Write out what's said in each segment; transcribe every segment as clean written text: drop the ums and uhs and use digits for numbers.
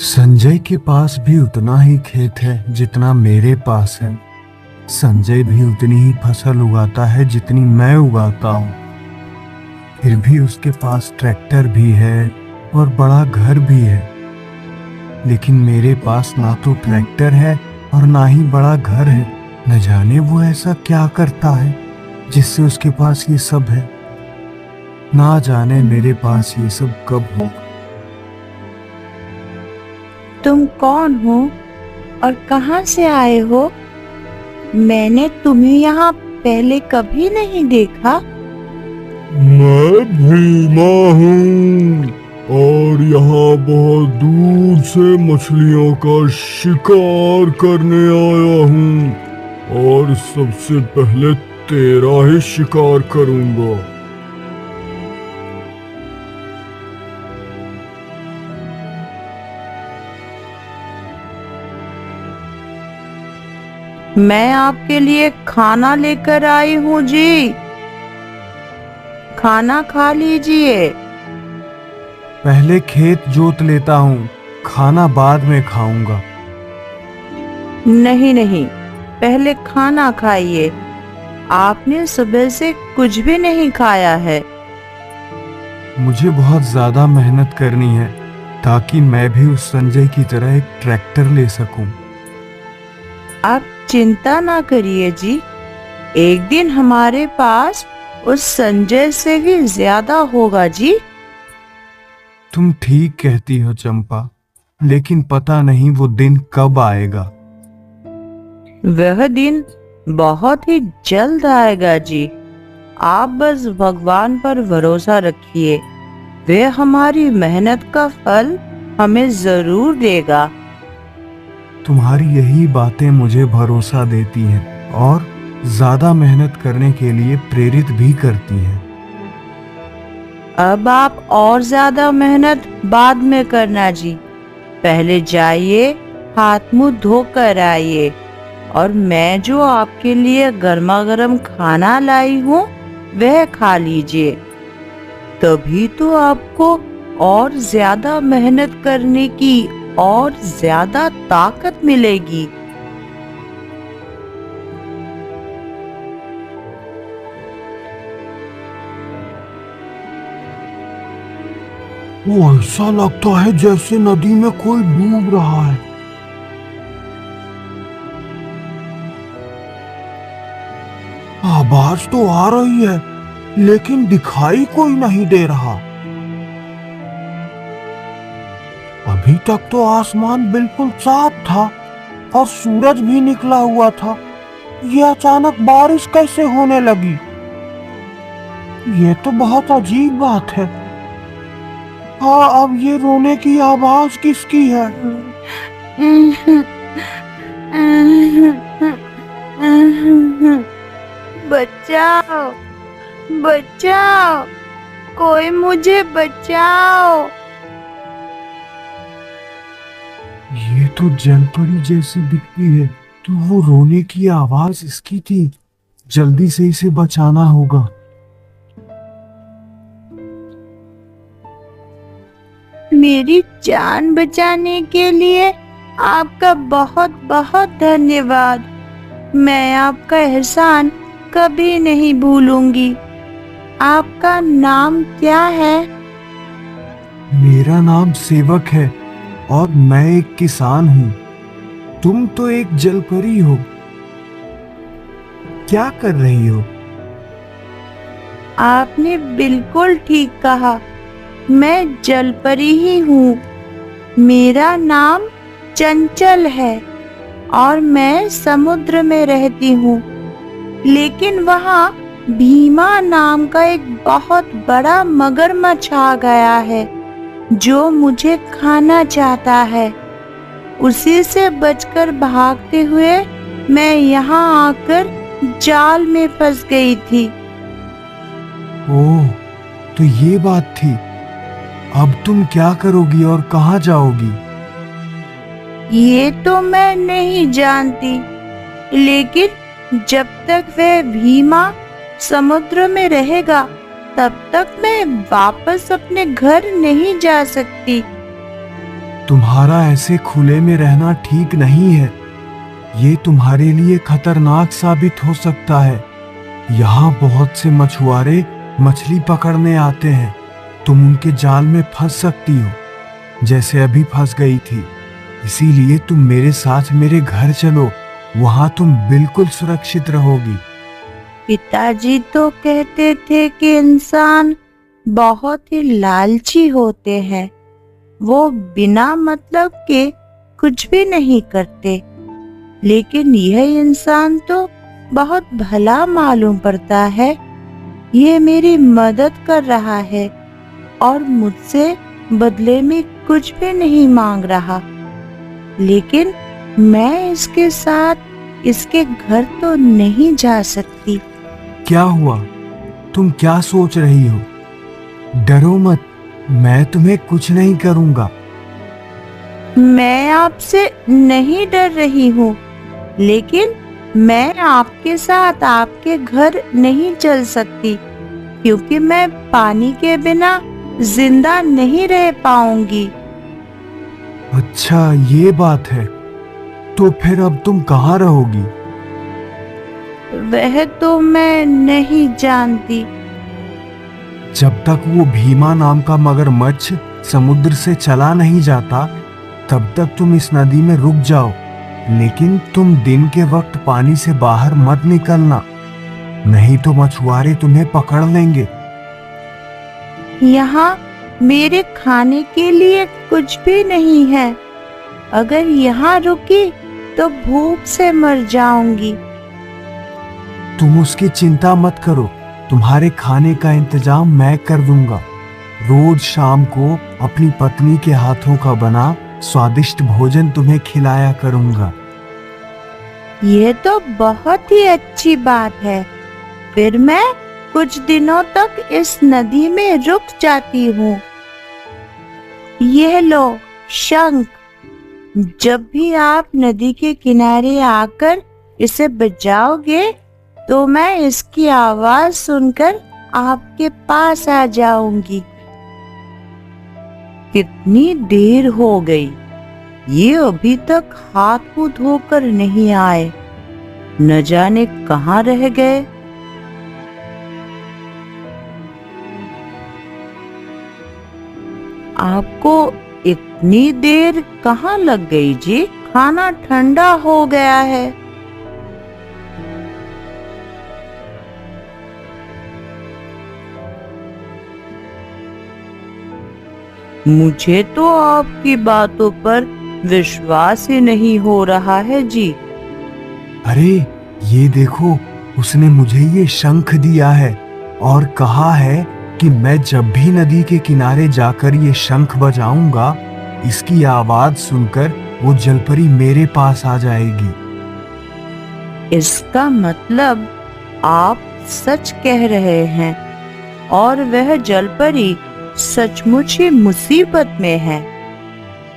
संजय के पास भी उतना ही खेत है जितना मेरे पास है। संजय भी उतनी ही फसल उगाता है जितनी मैं उगाता हूँ। फिर भी उसके पास ट्रैक्टर भी है और बड़ा घर भी है। लेकिन मेरे पास ना तो ट्रैक्टर है और ना ही बड़ा घर है। न जाने वो ऐसा क्या करता है जिससे उसके पास ये सब है। ना जाने मेरे पास ये सब कब होगा। तुम कौन हो और कहाँ से आए हो? मैंने तुम्हें यहाँ पहले कभी नहीं देखा। मैं भीमा हूँ और यहाँ बहुत दूर से मछलियों का शिकार करने आया हूँ और सबसे पहले तेरा ही शिकार करूँगा। मैं आपके लिए खाना लेकर आई हूँ जी। खाना खा लीजिए। पहले खेत जोत लेता हूँ, खाना बाद में खाऊंगा। नहीं नहीं, पहले खाना खाइए। आपने सुबह से कुछ भी नहीं खाया है। मुझे बहुत ज्यादा मेहनत करनी है ताकि मैं भी उस संजय की तरह एक ट्रैक्टर ले सकूं। आप चिंता ना करिए जी। एक दिन हमारे पास उस संजय से भी ज्यादा होगा जी। तुम ठीक कहती हो चंपा, लेकिन पता नहीं वो दिन कब आएगा। वह दिन बहुत ही जल्द आएगा जी। आप बस भगवान पर भरोसा रखिए। वह हमारी मेहनत का फल हमें जरूर देगा। तुम्हारी यही बातें मुझे भरोसा देती हैं और ज्यादा मेहनत करने के लिए प्रेरित भी करती हैं। अब आप और ज्यादा मेहनत बाद में करना जी। पहले जाइए, हाथ मुंह धोकर आइए और मैं जो आपके लिए गर्मा गर्म खाना लाई हूँ वह खा लीजिए। तभी तो आपको और ज्यादा मेहनत करने की और ज्यादा ताकत मिलेगी। वो ऐसा लगता है जैसे नदी में कोई डूब रहा है। आवाज तो आ रही है लेकिन दिखाई कोई नहीं दे रहा। अभी तक तो आसमान बिल्कुल साफ था और सूरज भी निकला हुआ था। ये अचानक बारिश कैसे होने लगी? ये तो बहुत अजीब बात है। हाँ, अब ये रोने की आवाज किसकी है? बचाओ, बचाओ, कोई मुझे बचाओ। ये तो जलपरी जैसी दिखती है। तो वो रोने की आवाज इसकी थी। जल्दी से इसे बचाना होगा। मेरी जान बचाने के लिए आपका बहुत बहुत धन्यवाद। मैं आपका एहसान कभी नहीं भूलूंगी। आपका नाम क्या है? मेरा नाम सेवक है और मैं एक किसान हूँ। तुम तो एक जलपरी हो। क्या कर रही हो? आपने बिल्कुल ठीक कहा। मैं जलपरी ही हूँ। मेरा नाम चंचल है और मैं समुद्र में रहती हूँ। लेकिन वहाँ भीमा नाम का एक बहुत बड़ा मगरमच्छ आ गया है जो मुझे खाना चाहता है। उसी से बचकर भागते हुए मैं यहाँ आकर जाल में फंस गई थी। ओह, तो ये बात थी। अब तुम क्या करोगी और कहाँ जाओगी? ये तो मैं नहीं जानती, लेकिन जब तक वह भीमा समुद्र में रहेगा तब तक मैं वापस अपने घर नहीं जा सकती। तुम्हारा ऐसे खुले में रहना ठीक नहीं है। ये तुम्हारे लिए खतरनाक साबित हो सकता है। यहाँ बहुत से मछुआरे मछली पकड़ने आते हैं। तुम उनके जाल में फंस सकती हो, जैसे अभी फंस गई थी। इसीलिए तुम मेरे साथ मेरे घर चलो, वहां तुम बिल्कुल सुरक्षित रहोगी। पिताजी तो कहते थे कि इंसान बहुत ही लालची होते हैं, वो बिना मतलब के कुछ भी नहीं करते। लेकिन यह इंसान तो बहुत भला मालूम पड़ता है। ये मेरी मदद कर रहा है और मुझसे बदले में कुछ भी नहीं मांग रहा। लेकिन मैं इसके साथ इसके घर तो नहीं जा सकती। क्या हुआ? तुम क्या सोच रही हो? डरो मत, मैं तुम्हें कुछ नहीं करूंगा। मैं आपसे नहीं डर रही हूँ, लेकिन मैं आपके साथ आपके घर नहीं चल सकती, क्योंकि मैं पानी के बिना जिंदा नहीं रह पाऊंगी। अच्छा, ये बात है। तो फिर अब तुम कहाँ रहोगी? वह तो मैं नहीं जानती। जब तक वो भीमा नाम का मगरमच्छ समुद्र से चला नहीं जाता, तब तक तुम इस नदी में रुक जाओ। लेकिन तुम दिन के वक्त पानी से बाहर मत निकलना, नहीं तो मछुआरे तुम्हें पकड़ लेंगे। यहाँ मेरे खाने के लिए कुछ भी नहीं है। अगर यहाँ रुकी तो भूख से मर जाऊंगी। तुम उसकी चिंता मत करो, तुम्हारे खाने का इंतजाम मैं कर दूंगा। रोज शाम को अपनी पत्नी के हाथों का बना स्वादिष्ट भोजन तुम्हें खिलाया करूंगा। ये तो बहुत ही अच्छी बात है। फिर मैं कुछ दिनों तक इस नदी में रुक जाती हूँ। यह लो शंख। जब भी आप नदी के किनारे आकर इसे बजाओगे, तो मैं इसकी आवाज सुनकर आपके पास आ जाऊंगी। कितनी देर हो गई, ये अभी तक हाथ मुंह धोकर नहीं आए। न जाने कहाँ रह गए। आपको इतनी देर कहाँ लग गई जी? खाना ठंडा हो गया है। मुझे तो आपकी बातों पर विश्वास ही नहीं हो रहा है जी। अरे ये देखो, उसने मुझे ये शंख दिया है और कहा है कि मैं जब भी नदी के किनारे जाकर ये शंख बजाऊंगा, इसकी आवाज सुनकर वो जलपरी मेरे पास आ जाएगी। इसका मतलब आप सच कह रहे हैं और वह जलपरी सचमुच ही मुसीबत में है।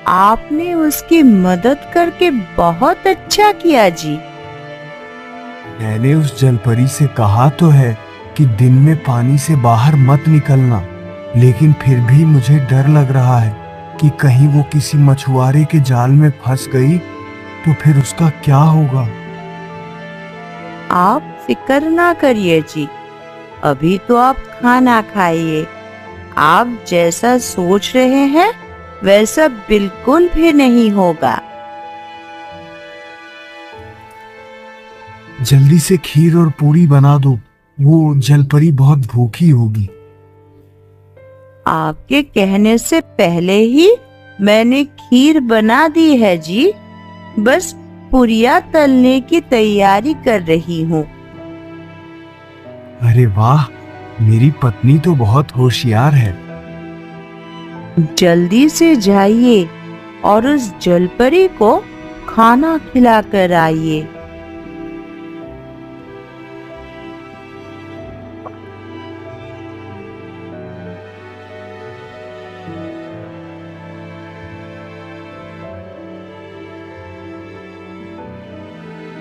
आपने उसकी मदद करके बहुत अच्छा किया जी। मैंने उस जलपरी से कहा तो है कि दिन में पानी से बाहर मत निकलना, लेकिन फिर भी मुझे डर लग रहा है कि कहीं वो किसी मछुआरे के जाल में फंस गई तो फिर उसका क्या होगा। आप फिक्र ना करिए जी, अभी तो आप खाना खाइए। आप जैसा सोच रहे हैं वैसा बिल्कुल भी नहीं होगा। जल्दी से खीर और पूरी बना दो, वो जलपरी बहुत भूखी होगी। आपके कहने से पहले ही मैंने खीर बना दी है जी। बस पुरिया तलने की तैयारी कर रही हूँ। अरे वाह, मेरी पत्नी तो बहुत होशियार है। जल्दी से जाइए और उस जलपरी को खाना खिलाकर आइए।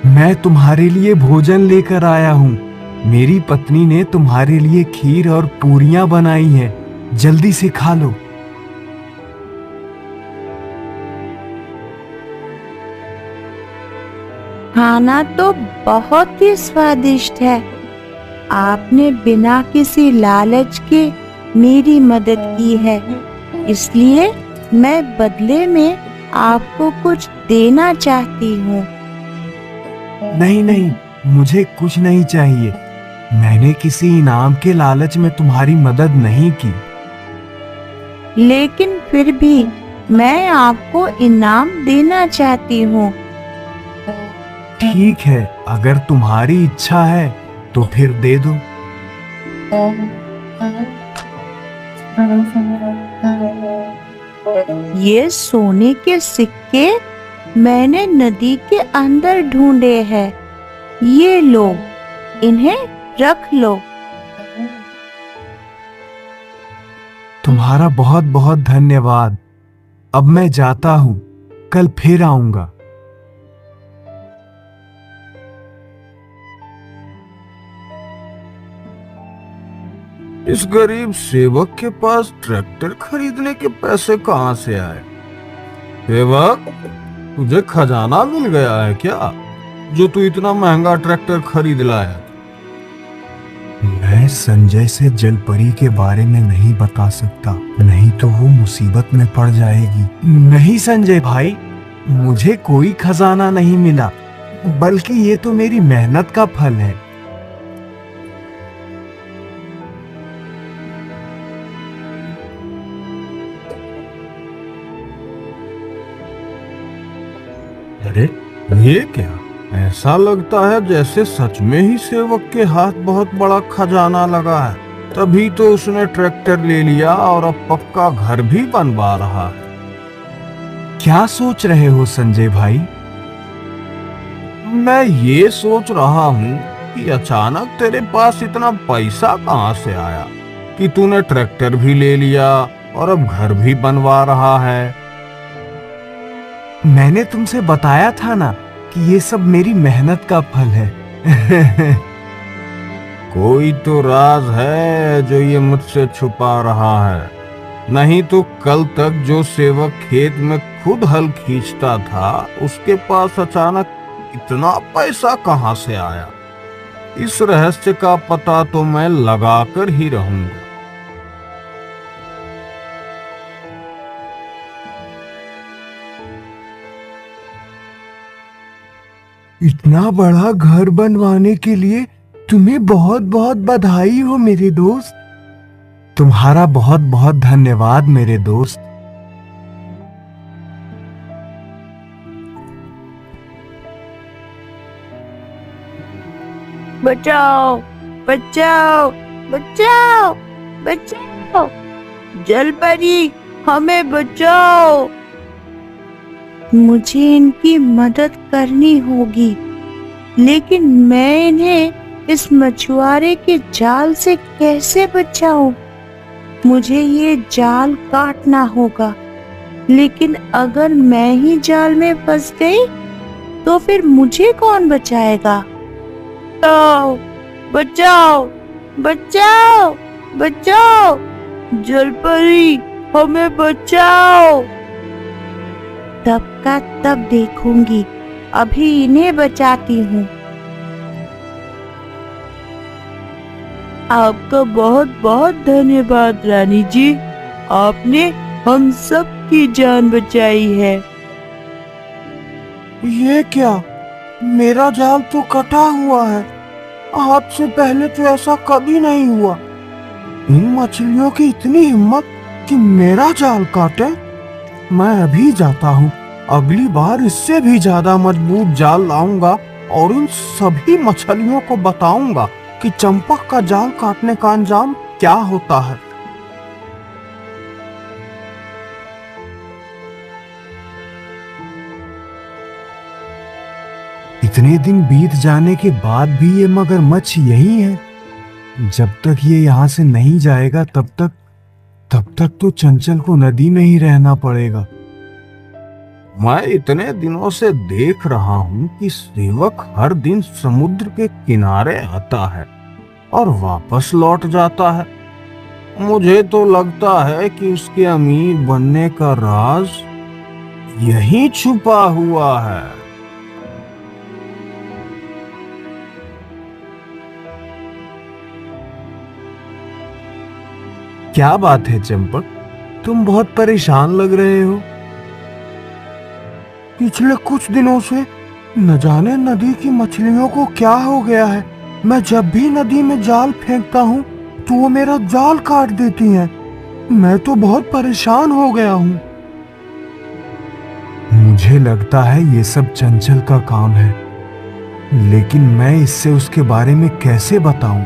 मैं तुम्हारे लिए भोजन लेकर आया हूँ। मेरी पत्नी ने तुम्हारे लिए खीर और पूरियां बनाई हैं, जल्दी से खा लो। खाना तो बहुत ही स्वादिष्ट है। आपने बिना किसी लालच के मेरी मदद की है, इसलिए मैं बदले में आपको कुछ देना चाहती हूँ। नहीं नहीं, मुझे कुछ नहीं चाहिए। मैंने किसी इनाम के लालच में तुम्हारी मदद नहीं की। लेकिन फिर भी मैं आपको इनाम देना चाहती हूँ। ठीक है, अगर तुम्हारी इच्छा है तो फिर दे दो। ये सोने के सिक्के मैंने नदी के अंदर ढूंढे हैं। ये लो, इन्हें रख लो। तुम्हारा बहुत बहुत धन्यवाद। अब मैं जाता हूँ, कल फिर आऊंगा। इस गरीब सेवक के पास ट्रैक्टर खरीदने के पैसे कहाँ से आए? सेवक, तुझे खजाना मिल गया है क्या, जो तू इतना महंगा ट्रैक्टर खरीद लाया? मैं संजय से जलपरी के बारे में नहीं बता सकता, नहीं तो वो मुसीबत में पड़ जाएगी। नहीं संजय भाई, मुझे कोई खजाना नहीं मिला, बल्कि ये तो मेरी मेहनत का फल है। अरे ये क्या? ऐसा लगता है जैसे सच में ही सेवक के हाथ बहुत बड़ा खजाना लगा है, तभी तो उसने ट्रैक्टर ले लिया और अब पक्का घर भी बनवा रहा है। क्या सोच रहे हो संजय भाई? मैं ये सोच रहा हूँ कि अचानक तेरे पास इतना पैसा कहाँ से आया कि तूने ट्रैक्टर भी ले लिया और अब घर भी बनवा रहा है। मैंने तुमसे बताया था ना कि ये सब मेरी मेहनत का फल है। कोई तो राज है जो ये मुझसे छुपा रहा है, नहीं तो कल तक जो सेवक खेत में खुद हल खींचता था, उसके पास अचानक इतना पैसा कहाँ से आया? इस रहस्य का पता तो मैं लगाकर ही रहूंगा। इतना बड़ा घर बनवाने के लिए तुम्हें बहुत बहुत बधाई हो मेरे दोस्त। तुम्हारा बहुत बहुत धन्यवाद मेरे दोस्त। बचाओ, बचाओ, बचाओ, बचाओ, जलपरी, हमें बचाओ। मुझे इनकी मदद करनी होगी, लेकिन मैं इन्हें इस मछुआरे के जाल से कैसे बचाऊं? मुझे ये जाल काटना होगा, लेकिन अगर मैं ही जाल में फंस गई तो फिर मुझे कौन बचाएगा? बचाओ, बचाओ, बचाओ, बचाओ, जलपरी, हमें बचाओ। तब का तब देखूंगी, अभी इन्हें बचाती हूँ। आपका बहुत बहुत धन्यवाद रानी जी, आपने हम सब की जान बचाई है। ये क्या? मेरा जाल तो कटा हुआ है। आज से पहले तो ऐसा कभी नहीं हुआ। इन मछलियों की इतनी हिम्मत कि मेरा जाल काटे। मैं अभी जाता हूँ, अगली बार इससे भी ज्यादा मजबूत जाल लाऊंगा और इन सभी मछलियों को बताऊंगा कि चंपक का जाल काटने का अंजाम क्या होता है। इतने दिन बीत जाने के बाद भी ये मगरमच्छ यही है। जब तक ये यहाँ से नहीं जाएगा तब तक तो चंचल को नदी में ही रहना पड़ेगा। मैं इतने दिनों से देख रहा हूँ कि सेवक हर दिन समुद्र के किनारे आता है और वापस लौट जाता है। मुझे तो लगता है कि उसके अमीर बनने का राज यहीं छुपा हुआ है। क्या बात है चंपक, तुम बहुत परेशान लग रहे हो। पिछले कुछ दिनों से न जाने नदी की मछलियों को क्या हो गया है। मैं जब भी नदी में जाल फेंकता हूँ तो वो मेरा जाल काट देती हैं। मैं तो बहुत परेशान हो गया हूँ। मुझे लगता है ये सब चंचल का काम है, लेकिन मैं इससे उसके बारे में कैसे बताऊं?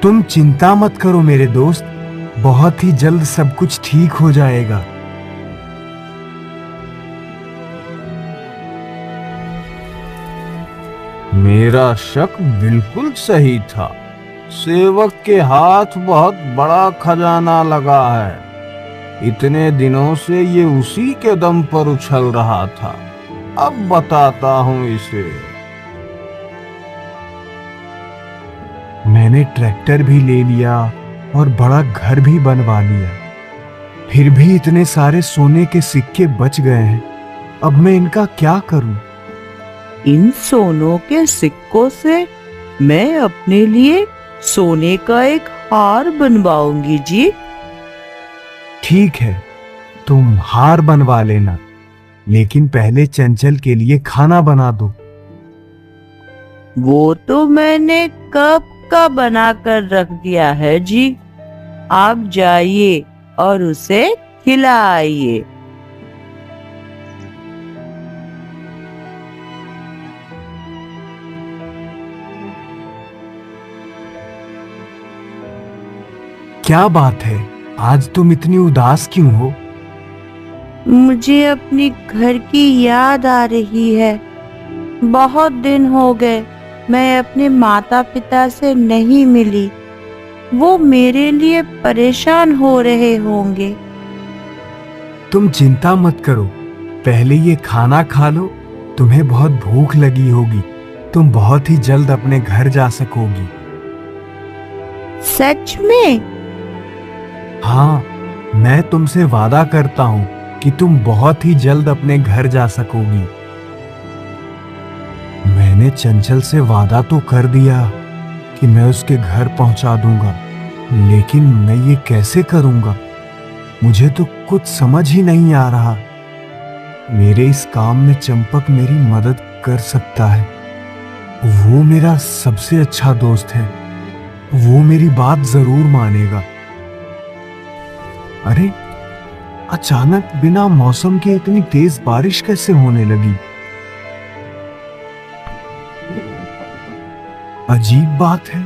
तुम चिंता मत करो मेरे दोस्त, बहुत ही जल्द सब कुछ ठीक हो जाएगा। मेरा शक बिल्कुल सही था। सेवक के हाथ बहुत बड़ा खजाना लगा है। इतने दिनों से ये उसी के दम पर उछल रहा था। अब बताता हूं इसे। मैंने ट्रैक्टर भी ले लिया और बड़ा घर भी बनवा लिया, फिर भी इतने सारे सोने के सिक्के बच गए हैं। अब मैं इनका क्या करूं? इन सोनों के सिक्कों से मैं अपने लिए सोने का एक हार बनवाऊंगी जी। ठीक है, तुम हार बनवा लेना, लेकिन पहले चंचल के लिए खाना बना दो। वो तो मैंने कब का बना कर रख दिया है जी। आप जाइए और उसे खिलाइए। क्या बात है, आज तुम इतनी उदास क्यों हो? मुझे अपनी घर की याद आ रही है। बहुत दिन हो गए मैं अपने माता पिता से नहीं मिली। वो मेरे लिए परेशान हो रहे होंगे। तुम चिंता मत करो, पहले ये खाना खा लो। तुम्हें बहुत भूख लगी होगी। तुम बहुत ही जल्द अपने घर जा सकोगी। सच में? हाँ, मैं तुमसे वादा करता हूँ कि तुम बहुत ही जल्द अपने घर जा सकोगी। मैंने चंचल से वादा तो कर दिया कि मैं उसके घर पहुंचा दूंगा, लेकिन मैं ये कैसे करूंगा? मुझे तो कुछ समझ ही नहीं आ रहा। मेरे इस काम में चंपक मेरी मदद कर सकता है। वो मेरा सबसे अच्छा दोस्त है। वो मेरी बात जरूर मानेगा। अरे, अचानक बिना मौसम के इतनी तेज बारिश कैसे होने लगी? अजीब बात है,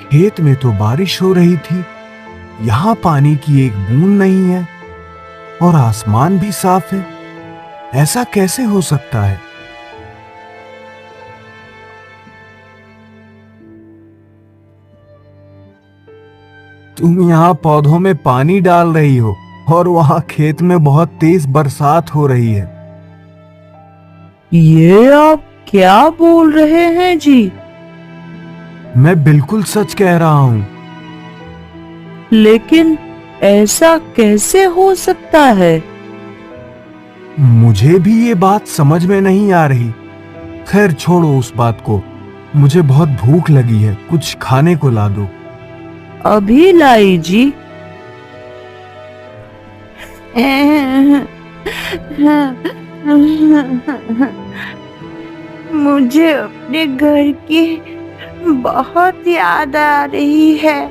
खेत में तो बारिश हो रही थी, यहाँ पानी की एक बूंद नहीं है और आसमान भी साफ है। ऐसा कैसे हो सकता है? तुम यहाँ पौधों में पानी डाल रही हो और वहां खेत में बहुत तेज बरसात हो रही है। ये आप क्या बोल रहे हैं जी? मैं बिल्कुल सच कह रहा हूँ। लेकिन ऐसा कैसे हो सकता है? मुझे भी ये बात समझ में नहीं आ रही। खैर छोड़ो उस बात को। मुझे बहुत भूख लगी है, कुछ खाने को ला दो। अभी लाई जी। मुझे अपने घर की बहुत याद आ रही है।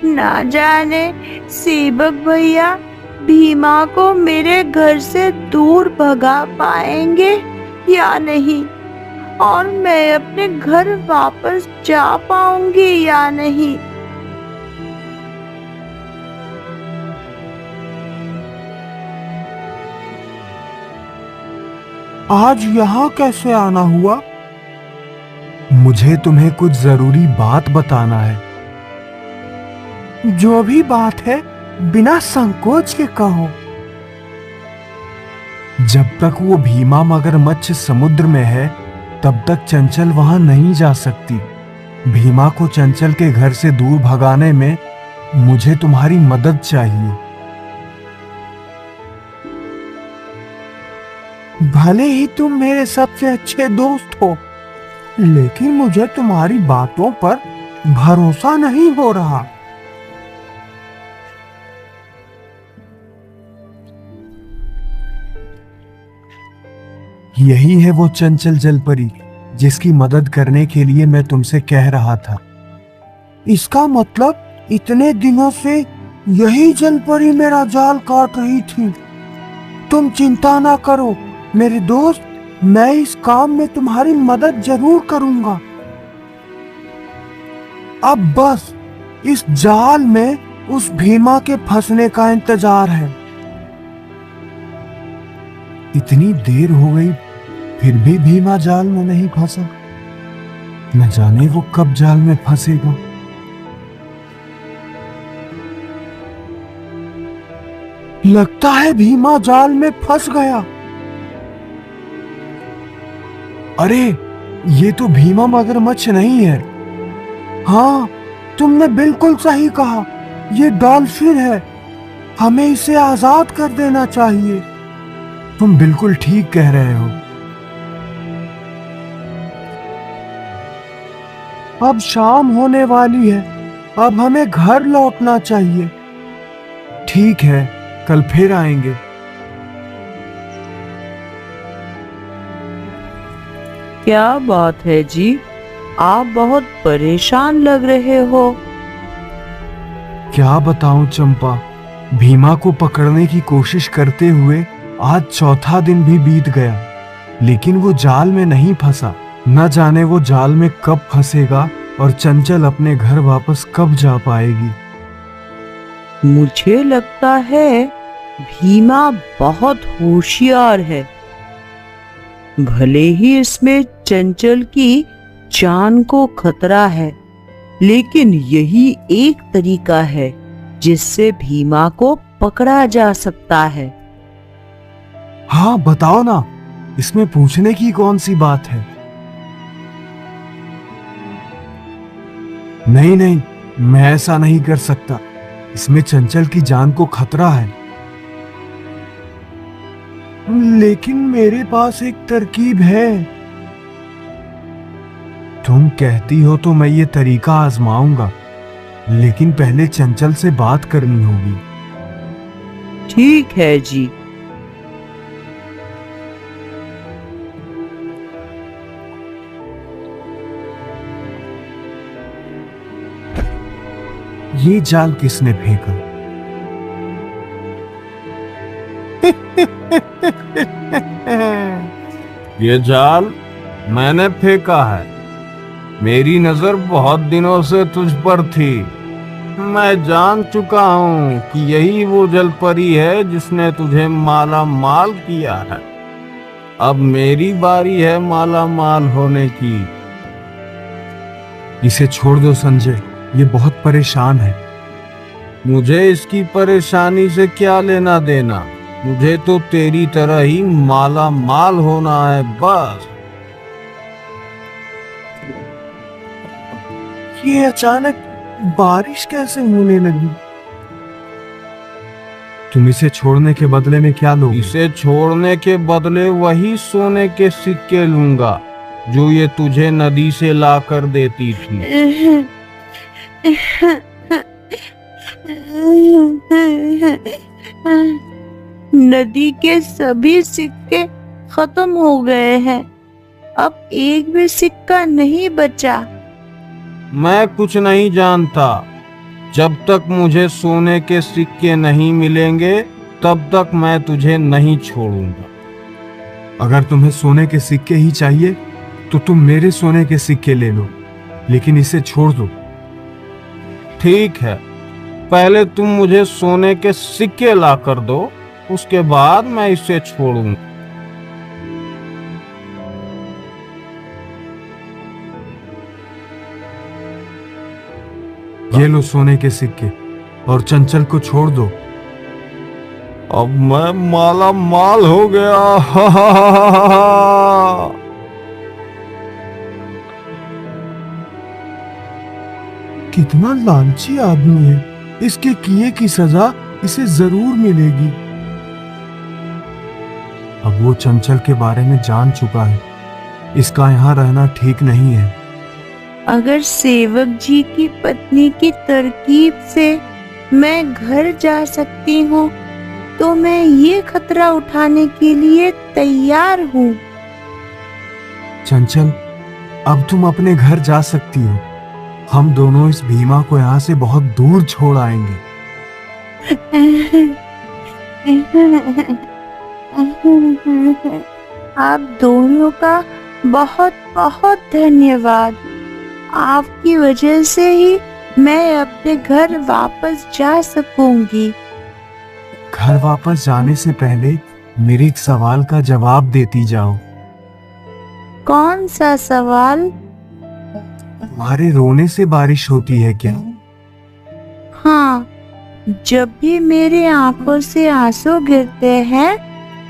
ना जाने सेवक भैया भीमा को मेरे घर से दूर भगा पाएंगे या नहीं, और मैं अपने घर वापस जा पाऊंगी या नहीं। आज यहाँ कैसे आना हुआ? मुझे तुम्हें कुछ जरूरी बात बताना है। जो भी बात है बिना संकोच के कहो। जब तक वो भीमा मगरमच्छ समुद्र में है तब तक चंचल वहां नहीं जा सकती। भीमा को चंचल के घर से दूर भगाने में मुझे तुम्हारी मदद चाहिए। भले ही तुम मेरे सबसे अच्छे दोस्त हो, लेकिन मुझे तुम्हारी बातों पर भरोसा नहीं हो रहा। यही है वो चंचल जलपरी जिसकी मदद करने के लिए मैं तुमसे कह रहा था। इसका मतलब इतने दिनों से यही जलपरी मेरा जाल काट रही थी। तुम चिंता ना करो मेरे दोस्त, मैं इस काम में तुम्हारी मदद जरूर करूंगा। अब बस इस जाल में उस भीमा के फंसने का इंतजार है। इतनी देर हो गई फिर भी भीमा जाल में नहीं फंसा। न जाने वो कब जाल में फंसेगा। लगता है भीमा जाल में फंस गया। अरे ये तो भीमा मगरमच्छ नहीं है। हाँ, तुमने बिल्कुल सही कहा, ये डॉल्फिन है। हमें इसे आजाद कर देना चाहिए। तुम बिल्कुल ठीक कह रहे हो। अब शाम होने वाली है, अब हमें घर लौटना चाहिए। ठीक है, कल फिर आएंगे। क्या बात है जी, आप बहुत परेशान लग रहे हो। क्या बताऊं चंपा, भीमा को पकड़ने की कोशिश करते हुए आज चौथा दिन भी बीत गया, लेकिन वो जाल में नहीं फंसा। न जाने वो जाल में कब फंसेगा और चंचल अपने घर वापस कब जा पाएगी। मुझे लगता है भीमा बहुत होशियार है। भले ही इसमें चंचल की जान को खतरा है, लेकिन यही एक तरीका है जिससे भीमा को पकड़ा जा सकता है। हाँ बताओ ना, इसमें पूछने की कौन सी बात है। नहीं नहीं, मैं ऐसा नहीं कर सकता। इसमें चंचल की जान को खतरा है। लेकिन मेरे पास एक तरकीब है। तुम कहती हो तो मैं ये तरीका आजमाऊंगा, लेकिन पहले चंचल से बात करनी होगी। ठीक है जी। ये जाल किसने फेंका? ये जाल मैंने फेंका है। मेरी नजर बहुत दिनों से तुझ पर थी। मैं जान चुका हूँ कि यही वो जलपरी है जिसने तुझे माला माल किया है। अब मेरी बारी है माला माल होने की। इसे छोड़ दो संजय, ये बहुत परेशान है। मुझे इसकी परेशानी से क्या लेना देना। मुझे तो तेरी तरह ही माला माल होना है बस। ये अचानक बारिश कैसे होने लगी? तुम इसे छोड़ने के बदले में क्या लोगे? इसे छोड़ने के बदले वही सोने के सिक्के लूंगा जो ये तुझे नदी से ला कर देती थी। नदी के सभी सिक्के खत्म हो गए हैं। अब एक भी सिक्का नहीं बचा। मैं कुछ नहीं जानता। जब तक मुझे सोने के सिक्के नहीं मिलेंगे तब तक मैं तुझे नहीं छोड़ूंगा। अगर तुम्हें सोने के सिक्के ही चाहिए तो तुम मेरे सोने के सिक्के ले लो, लेकिन इसे छोड़ दो। ठीक है, पहले तुम मुझे सोने के सिक्के ला कर दो, उसके बाद मैं इसे छोड़ूंगा। ये लो सोने के सिक्के और चंचल को छोड़ दो। अब मैं माला माल हो गया। हा हा हा हा हा। कितना लालची आदमी है, इसके किए की सजा इसे जरूर मिलेगी। अब वो चंचल के बारे में जान चुका है, इसका यहाँ रहना ठीक नहीं है। अगर सेवक जी की पत्नी की तरकीब से मैं घर जा सकती हूँ तो मैं ये खतरा उठाने के लिए तैयार हूँ। चंचल, अब तुम अपने घर जा सकती हो। हम दोनों इस भीमा को यहाँ से बहुत दूर छोड़ आएंगे। आप दोनों का बहुत बहुत धन्यवाद। आपकी वजह से ही मैं अपने घर वापस जा सकूंगी। घर वापस जाने से पहले मेरे एक सवाल का जवाब देती जाओ। कौन सा सवाल? तुम्हारे रोने से बारिश होती है क्या? हाँ, जब भी मेरे आंखों से आंसू गिरते हैं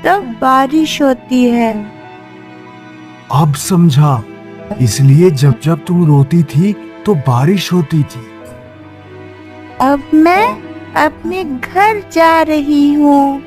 तब बारिश होती है। अब समझा, इसलिए जब जब तुम रोती थी तो बारिश होती थी। अब मैं अपने घर जा रही हूँ।